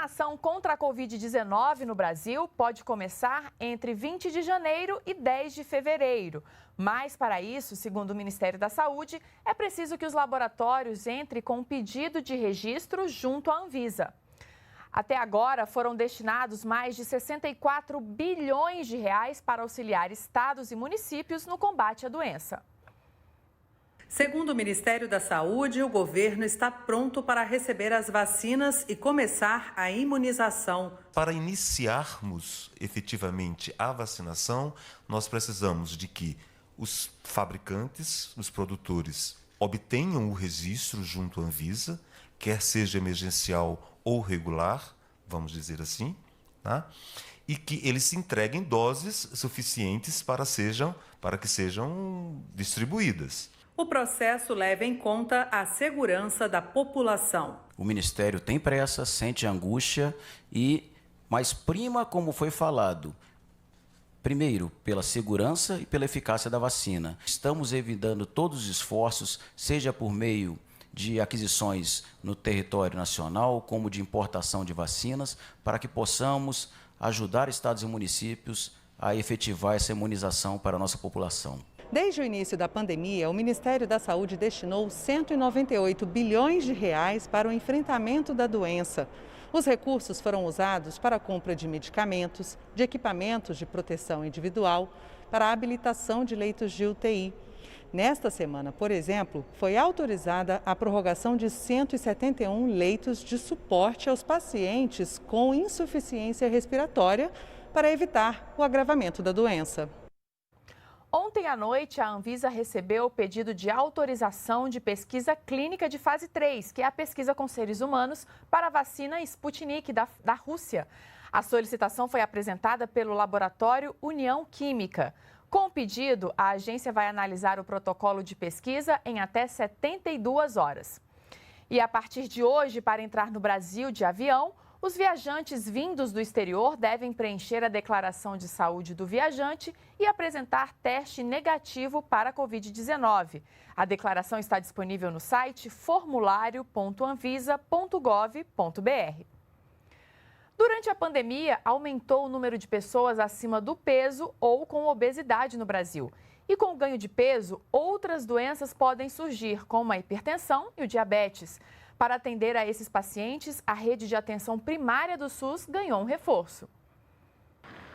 vacinação contra a Covid-19 no Brasil pode começar entre 20 de janeiro e 10 de fevereiro. Mas, para isso, segundo o Ministério da Saúde, é preciso que os laboratórios entrem com um pedido de registro junto à Anvisa. Até agora, foram destinados mais de 64 bilhões de reais para auxiliar estados e municípios no combate à doença. Segundo o Ministério da Saúde, o governo está pronto para receber as vacinas e começar a imunização. Para iniciarmos efetivamente a vacinação, nós precisamos de que os fabricantes, os produtores, obtenham o registro junto à Anvisa, quer seja emergencial ou regular, vamos dizer assim, tá? E que eles entreguem doses suficientes para que sejam distribuídas. O processo leva em conta a segurança da população. O Ministério tem pressa, sente angústia, mas prima, como foi falado, primeiro, pela segurança e pela eficácia da vacina. Estamos evitando todos os esforços, seja por meio de aquisições no território nacional, como de importação de vacinas, para que possamos ajudar estados e municípios a efetivar essa imunização para a nossa população. Desde o início da pandemia, o Ministério da Saúde destinou 198 bilhões de reais para o enfrentamento da doença. Os recursos foram usados para a compra de medicamentos, de equipamentos de proteção individual, para a habilitação de leitos de UTI. Nesta semana, por exemplo, foi autorizada a prorrogação de 171 leitos de suporte aos pacientes com insuficiência respiratória para evitar o agravamento da doença. Ontem à noite, a Anvisa recebeu o pedido de autorização de pesquisa clínica de fase 3, que é a pesquisa com seres humanos para a vacina Sputnik da Rússia. A solicitação foi apresentada pelo laboratório União Química. Com o pedido, a agência vai analisar o protocolo de pesquisa em até 72 horas. E a partir de hoje, para entrar no Brasil de avião, os viajantes vindos do exterior devem preencher a declaração de saúde do viajante e apresentar teste negativo para a Covid-19. A declaração está disponível no site formulário.anvisa.gov.br. Durante a pandemia, aumentou o número de pessoas acima do peso ou com obesidade no Brasil. E com o ganho de peso, outras doenças podem surgir, como a hipertensão e o diabetes. Para atender a esses pacientes, a rede de atenção primária do SUS ganhou um reforço.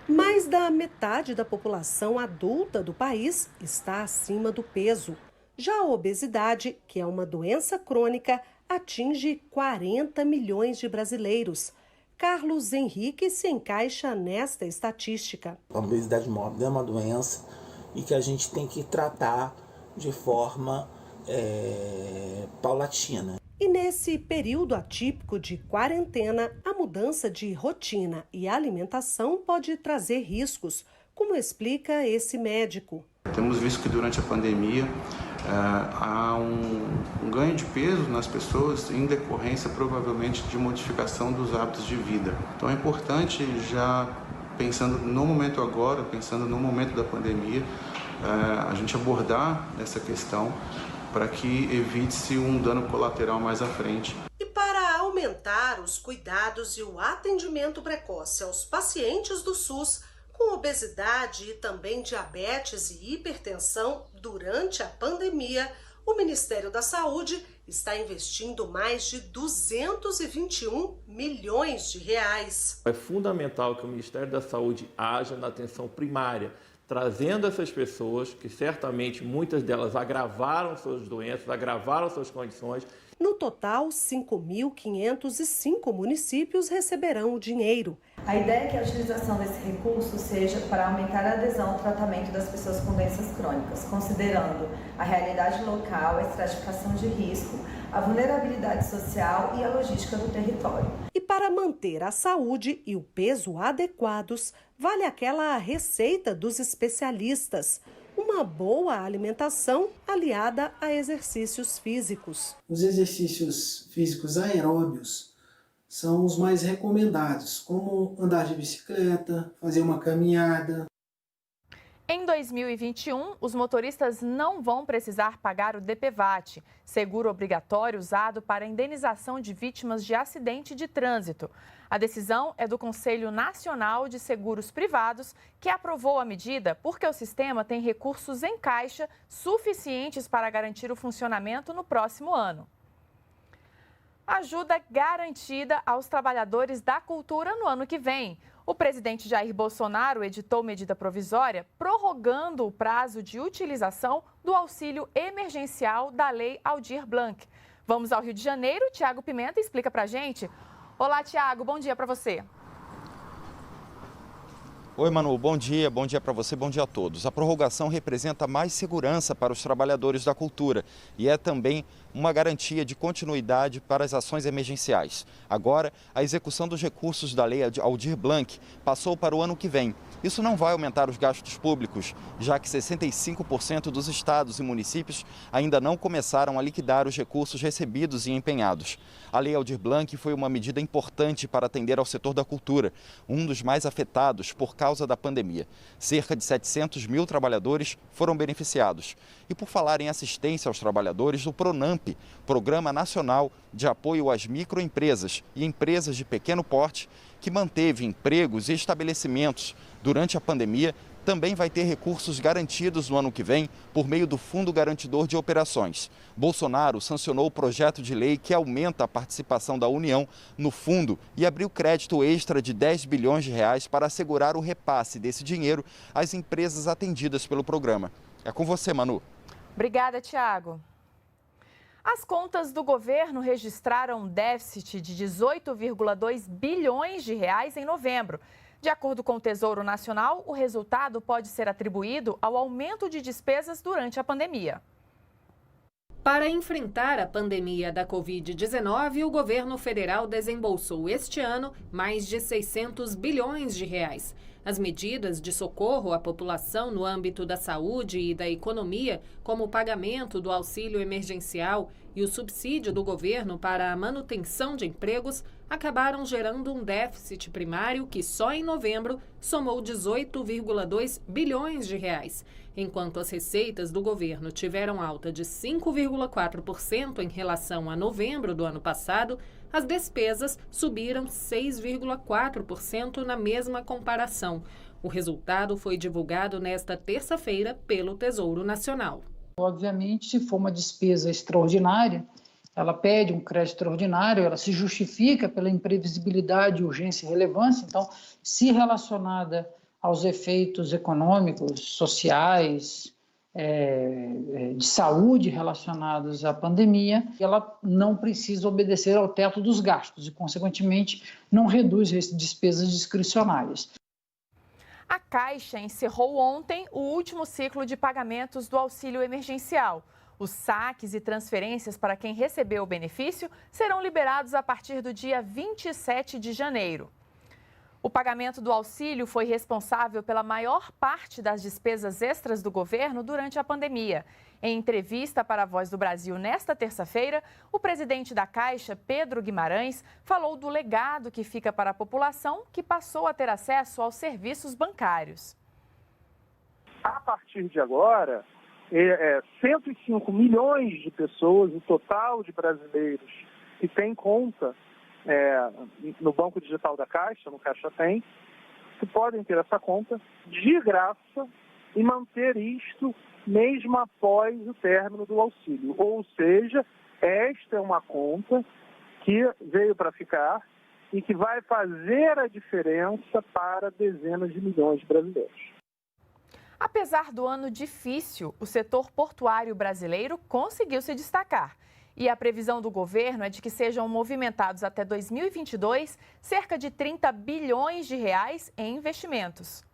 Mais da metade da população adulta do país está acima do peso. Já a obesidade, que é uma doença crônica, atinge 40 milhões de brasileiros. Carlos Henrique se encaixa nesta estatística. A obesidade mórbida é uma doença e que a gente tem que tratar de forma paulatina. E nesse período atípico de quarentena, a mudança de rotina e alimentação pode trazer riscos, como explica esse médico. Temos visto que durante a pandemia há um ganho de peso nas pessoas em decorrência provavelmente de modificação dos hábitos de vida. Então é importante, já pensando no momento agora, pensando no momento da pandemia, a gente abordar essa questão para que evite-se um dano colateral mais à frente. E para aumentar os cuidados e o atendimento precoce aos pacientes do SUS com obesidade e também diabetes e hipertensão durante a pandemia, o Ministério da Saúde está investindo mais de 221 milhões de reais. É fundamental que o Ministério da Saúde haja na atenção primária, trazendo essas pessoas, que certamente muitas delas agravaram suas doenças, agravaram suas condições. No total, 5.505 municípios receberão o dinheiro. A ideia é que a utilização desse recurso seja para aumentar a adesão ao tratamento das pessoas com doenças crônicas, considerando a realidade local, a estratificação de risco, a vulnerabilidade social e a logística do território. E para manter a saúde e o peso adequados, vale aquela receita dos especialistas: uma boa alimentação aliada a exercícios físicos. Os exercícios físicos aeróbios são os mais recomendados, como andar de bicicleta, fazer uma caminhada. Em 2021, os motoristas não vão precisar pagar o DPVAT, seguro obrigatório usado para a indenização de vítimas de acidente de trânsito. A decisão é do Conselho Nacional de Seguros Privados, que aprovou a medida porque o sistema tem recursos em caixa suficientes para garantir o funcionamento no próximo ano. Ajuda garantida aos trabalhadores da cultura no ano que vem. O presidente Jair Bolsonaro editou medida provisória prorrogando o prazo de utilização do auxílio emergencial da Lei Aldir Blanc. Vamos ao Rio de Janeiro. Tiago Pimenta explica pra gente. Olá, Tiago, bom dia para você. Oi, Manu, bom dia para você, bom dia a todos. A prorrogação representa mais segurança para os trabalhadores da cultura e é também uma garantia de continuidade para as ações emergenciais. Agora, a execução dos recursos da Lei Aldir Blanc passou para o ano que vem. Isso não vai aumentar os gastos públicos, já que 65% dos estados e municípios ainda não começaram a liquidar os recursos recebidos e empenhados. A Lei Aldir Blanc foi uma medida importante para atender ao setor da cultura, um dos mais afetados por causa da pandemia. Cerca de 700 mil trabalhadores foram beneficiados. E por falar em assistência aos trabalhadores, o PRONAMP, Programa Nacional de Apoio às Microempresas e Empresas de Pequeno Porte, que manteve empregos e estabelecimentos durante a pandemia, também vai ter recursos garantidos no ano que vem por meio do Fundo Garantidor de Operações. Bolsonaro sancionou o projeto de lei que aumenta a participação da União no fundo e abriu crédito extra de 10 bilhões de reais para assegurar o repasse desse dinheiro às empresas atendidas pelo programa. É com você, Manu. Obrigada, Tiago. As contas do governo registraram um déficit de 18,2 bilhões de reais em novembro. De acordo com o Tesouro Nacional, o resultado pode ser atribuído ao aumento de despesas durante a pandemia. Para enfrentar a pandemia da Covid-19, o governo federal desembolsou este ano mais de 600 bilhões de reais. As medidas de socorro à população no âmbito da saúde e da economia, como o pagamento do auxílio emergencial e o subsídio do governo para a manutenção de empregos, acabaram gerando um déficit primário que só em novembro somou 18,2 bilhões de reais. Enquanto as receitas do governo tiveram alta de 5,4% em relação a novembro do ano passado, as despesas subiram 6,4% na mesma comparação. O resultado foi divulgado nesta terça-feira pelo Tesouro Nacional. Obviamente, se for uma despesa extraordinária, ela pede um crédito extraordinário, ela se justifica pela imprevisibilidade, urgência e relevância. Então, se relacionada aos efeitos econômicos, sociais, de saúde relacionados à pandemia, ela não precisa obedecer ao teto dos gastos e, consequentemente, não reduz as despesas discricionárias. A Caixa encerrou ontem o último ciclo de pagamentos do auxílio emergencial. Os saques e transferências para quem recebeu o benefício serão liberados a partir do dia 27 de janeiro. O pagamento do auxílio foi responsável pela maior parte das despesas extras do governo durante a pandemia. Em entrevista para a Voz do Brasil nesta terça-feira, o presidente da Caixa, Pedro Guimarães, falou do legado que fica para a população que passou a ter acesso aos serviços bancários. A partir de agora, 105 milhões de pessoas, o total de brasileiros que têm conta no Banco Digital da Caixa, no Caixa Tem, que podem ter essa conta de graça e manter isto mesmo após o término do auxílio. Ou seja, esta é uma conta que veio para ficar e que vai fazer a diferença para dezenas de milhões de brasileiros. Apesar do ano difícil, o setor portuário brasileiro conseguiu se destacar. E a previsão do governo é de que sejam movimentados até 2022 cerca de 30 bilhões de reais em investimentos.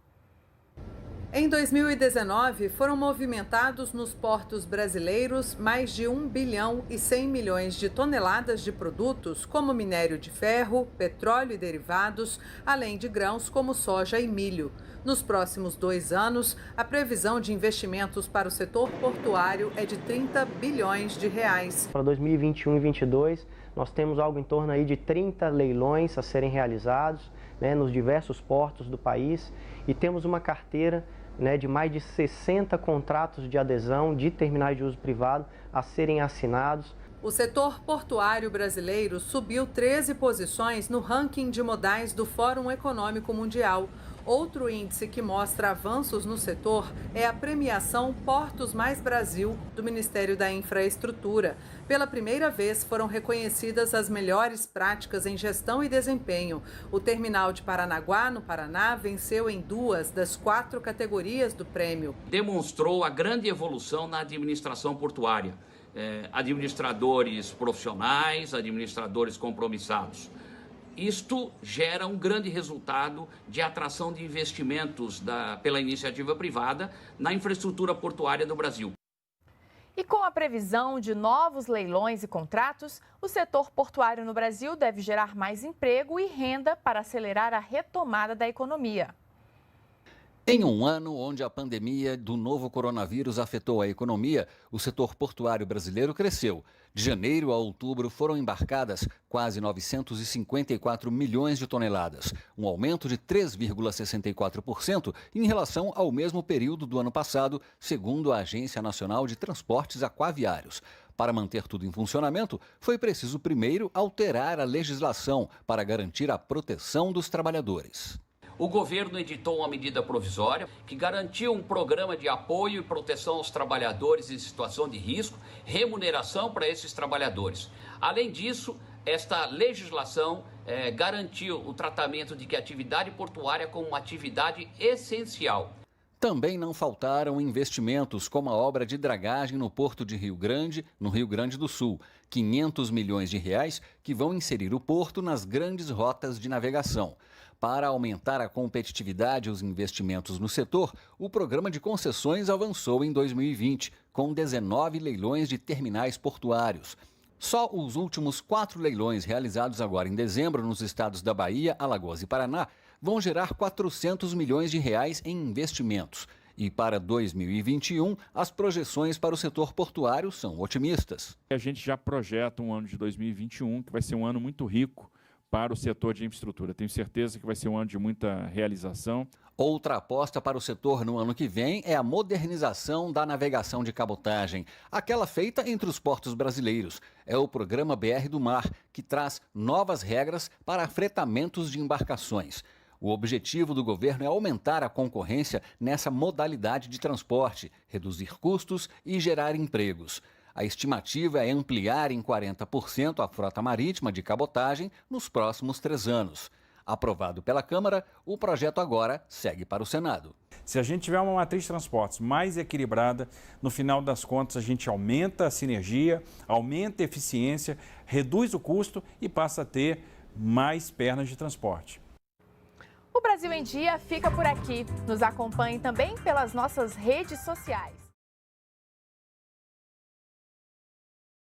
Em 2019, foram movimentados nos portos brasileiros mais de 1 bilhão e 100 milhões de toneladas de produtos como minério de ferro, petróleo e derivados, além de grãos como soja e milho. Nos próximos 2 anos, a previsão de investimentos para o setor portuário é de 30 bilhões de reais. Para 2021 e 2022, nós temos algo em torno aí de 30 leilões a serem realizados, nos diversos portos do país, e temos uma carteira de mais de 60 contratos de adesão de terminais de uso privado a serem assinados. O setor portuário brasileiro subiu 13 posições no ranking de modais do Fórum Econômico Mundial. Outro índice que mostra avanços no setor é a premiação Portos Mais Brasil, do Ministério da Infraestrutura. Pela primeira vez foram reconhecidas as melhores práticas em gestão e desempenho. O terminal de Paranaguá, no Paraná, venceu em 2 das 4 categorias do prêmio. Demonstrou a grande evolução na administração portuária. Administradores profissionais, administradores compromissados. Isto gera um grande resultado de atração de investimentos pela iniciativa privada na infraestrutura portuária do Brasil. E com a previsão de novos leilões e contratos, o setor portuário no Brasil deve gerar mais emprego e renda para acelerar a retomada da economia. Em um ano onde a pandemia do novo coronavírus afetou a economia, o setor portuário brasileiro cresceu. De janeiro a outubro foram embarcadas quase 954 milhões de toneladas, um aumento de 3,64% em relação ao mesmo período do ano passado, segundo a Agência Nacional de Transportes Aquaviários. Para manter tudo em funcionamento, foi preciso primeiro alterar a legislação para garantir a proteção dos trabalhadores. O governo editou uma medida provisória que garantiu um programa de apoio e proteção aos trabalhadores em situação de risco, remuneração para esses trabalhadores. Além disso, esta legislação garantiu o tratamento de que a atividade portuária como uma atividade essencial. Também não faltaram investimentos, como a obra de dragagem no Porto de Rio Grande, no Rio Grande do Sul. 500 milhões de reais que vão inserir o porto nas grandes rotas de navegação. Para aumentar a competitividade e os investimentos no setor, o programa de concessões avançou em 2020, com 19 leilões de terminais portuários. Só os últimos 4 leilões realizados agora em dezembro nos estados da Bahia, Alagoas e Paraná vão gerar 400 milhões de reais em investimentos. E para 2021, as projeções para o setor portuário são otimistas. A gente já projeta um ano de 2021 que vai ser um ano muito rico para o setor de infraestrutura. Tenho certeza que vai ser um ano de muita realização. Outra aposta para o setor no ano que vem é a modernização da navegação de cabotagem, aquela feita entre os portos brasileiros. É o programa BR do Mar, que traz novas regras para fretamentos de embarcações. O objetivo do governo é aumentar a concorrência nessa modalidade de transporte, reduzir custos e gerar empregos. A estimativa é ampliar em 40% a frota marítima de cabotagem nos próximos 3 anos. Aprovado pela Câmara, o projeto agora segue para o Senado. Se a gente tiver uma matriz de transportes mais equilibrada, no final das contas a gente aumenta a sinergia, aumenta a eficiência, reduz o custo e passa a ter mais pernas de transporte. O Brasil em Dia fica por aqui. Nos acompanhe também pelas nossas redes sociais.